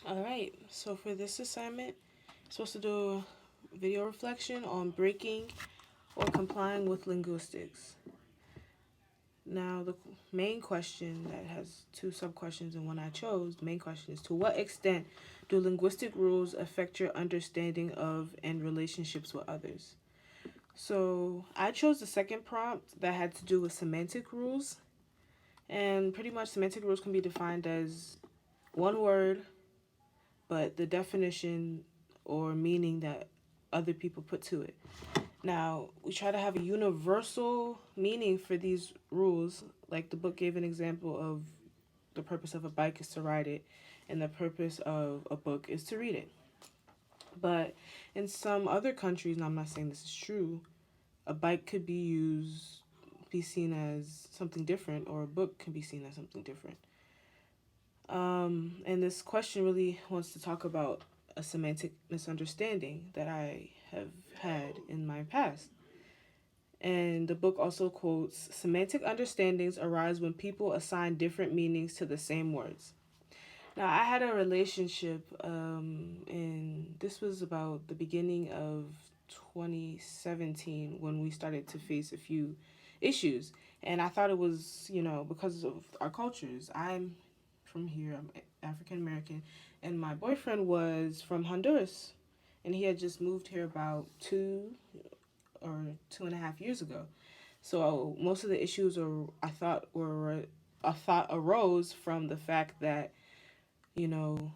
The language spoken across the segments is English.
Alright, so for this assignment, I'm supposed to do a video reflection on breaking or complying with linguistics. Now, the main question that has two sub-questions and one I chose, the main question is, to what extent do linguistic rules affect your understanding of and relationships with others? So I chose the second prompt that had to do with semantic rules. And pretty much semantic rules can be defined as one word, but the definition or meaning that other people put to it. Now, we try to have a universal meaning for these rules. Like the book gave an example of the purpose of a bike is to ride it, and the purpose of a book is to read it. But in some other countries, and I'm not saying this is true, a bike could be seen as something different, or a book can be seen as something different. And this question really wants to talk about a semantic misunderstanding that I have had in my past. And the book also quotes, semantic understandings arise when people assign different meanings to the same words. Now, I had a relationship, and this was about the beginning of 2017 when we started to face a few issues. And I thought it was, because of our cultures. I'm from here, I'm African American, and my boyfriend was from Honduras. And he had just moved here about 2.5 years ago. So most of the issues I thought arose from the fact that, you know,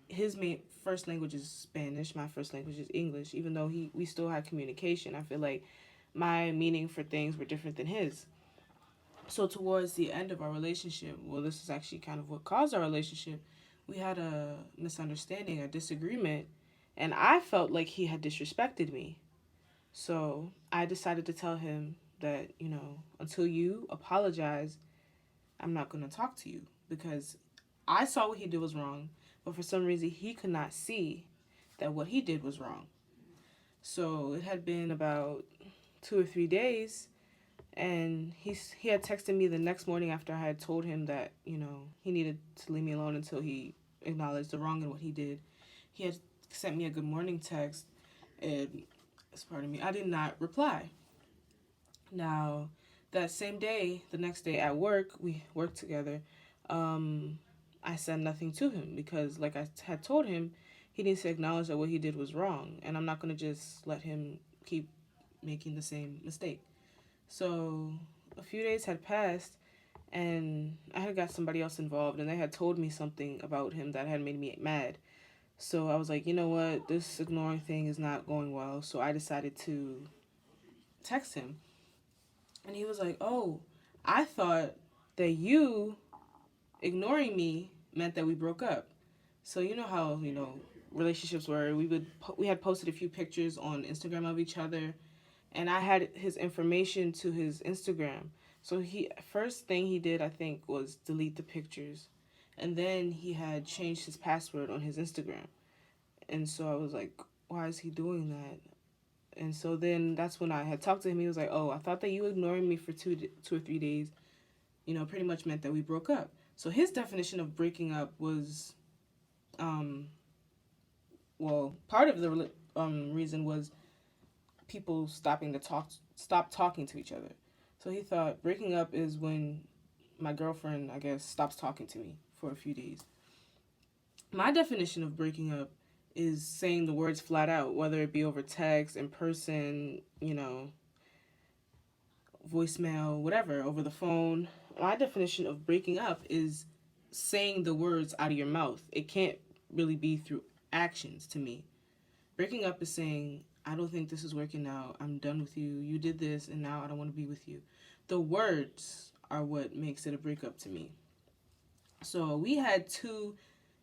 his first language is Spanish, my first language is English. Even though we still had communication, I feel like my meaning for things were different than his. So towards the end of our relationship, well, this is actually kind of what caused our relationship. We had a misunderstanding, a disagreement, and I felt like he had disrespected me. So I decided to tell him that, until you apologize, I'm not going to talk to you, because I saw what he did was wrong, but for some reason he could not see that what he did was wrong. So it had been about 2 or 3 days, and he had texted me the next morning after I had told him that, he needed to leave me alone until he acknowledged the wrong in what he did. He had sent me a good morning text, and pardon me, I did not reply. Now, that same day, the next day at work, we worked together. I said nothing to him because, like I had told him, he needs to acknowledge that what he did was wrong, and I'm not going to just let him keep making the same mistake. So, a few days had passed, and I had got somebody else involved, and they had told me something about him that had made me mad. So, I was like, you know what, this ignoring thing is not going well, so I decided to text him. And he was like, oh, I thought that you ignoring me meant that we broke up. So you know how, relationships were. We had posted a few pictures on Instagram of each other, and I had his information to his Instagram. So he first thing he did, I think, was delete the pictures. And then he had changed his password on his Instagram. And so I was like, why is he doing that? And so then that's when I had talked to him. He was like, oh, I thought that you ignoring me for 2 or 3 days, pretty much meant that we broke up. So his definition of breaking up was, part of the reason was people stop talking to each other. So he thought breaking up is when my girlfriend, I guess, stops talking to me for a few days. My definition of breaking up is saying the words flat out, whether it be over text, in person, voicemail, whatever, over the phone. My definition of breaking up is saying the words out of your mouth. It can't really be through actions to me. Breaking up is saying, I don't think this is working out. I'm done with you. You did this, and now I don't want to be with you. The words are what makes it a breakup to me. So we had two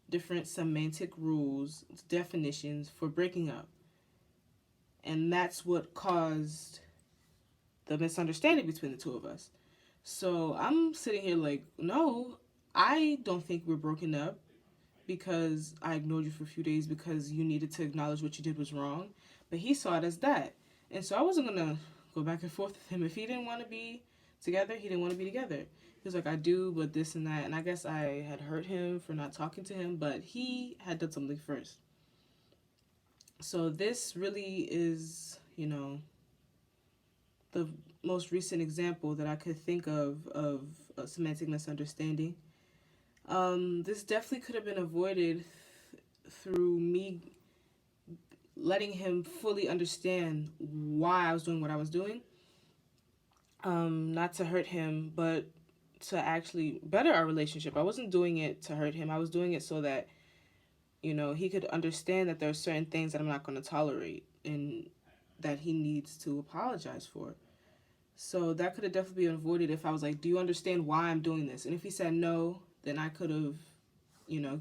different semantic rules, definitions for breaking up. And that's what caused the misunderstanding between the two of us. So I'm sitting here like, no, I don't think we're broken up because I ignored you for a few days because you needed to acknowledge what you did was wrong. But he saw it as that. And so I wasn't going to go back and forth with him. If he didn't want to be together, he didn't want to be together. He was like, I do, but this and that. And I guess I had hurt him for not talking to him, but he had done something first. So this really is, the most recent example that I could think of a semantic misunderstanding. This definitely could have been avoided through me letting him fully understand why I was doing what I was doing. Not to hurt him, but to actually better our relationship. I wasn't doing it to hurt him. I was doing it so that, he could understand that there are certain things that I'm not going to tolerate and that he needs to apologize for. So that could have definitely been avoided if I was like, do you understand why I'm doing this? And if he said no, then I could have,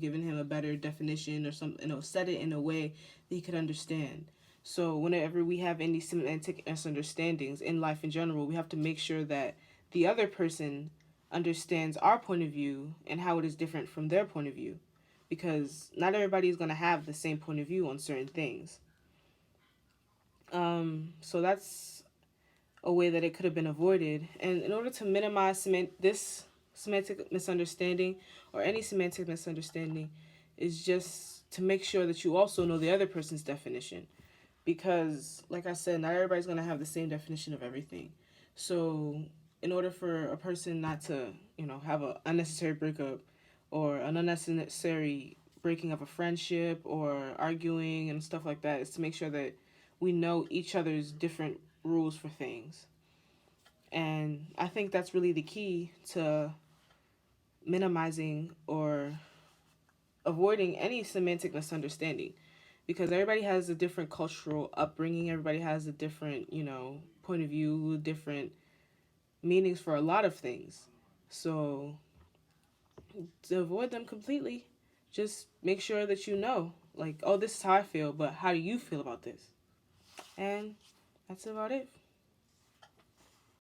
given him a better definition or something, said it in a way that he could understand. So whenever we have any semantic misunderstandings in life in general, we have to make sure that the other person understands our point of view and how it is different from their point of view. Because not everybody is going to have the same point of view on certain things. So that's a way that it could have been avoided. And in order to minimize this semantic misunderstanding or any semantic misunderstanding is just to make sure that you also know the other person's definition. Because, like I said, not everybody's going to have the same definition of everything. So in order for a person not to, have an unnecessary breakup or an unnecessary breaking of a friendship or arguing and stuff like that, is to make sure that we know each other's different rules for things. And I think that's really the key to minimizing or avoiding any semantic misunderstanding, because everybody has a different cultural upbringing, everybody has a different, point of view, different meanings for a lot of things. So to avoid them completely, just make sure that like, oh, this is how I feel, but how do you feel about this? And that's about it.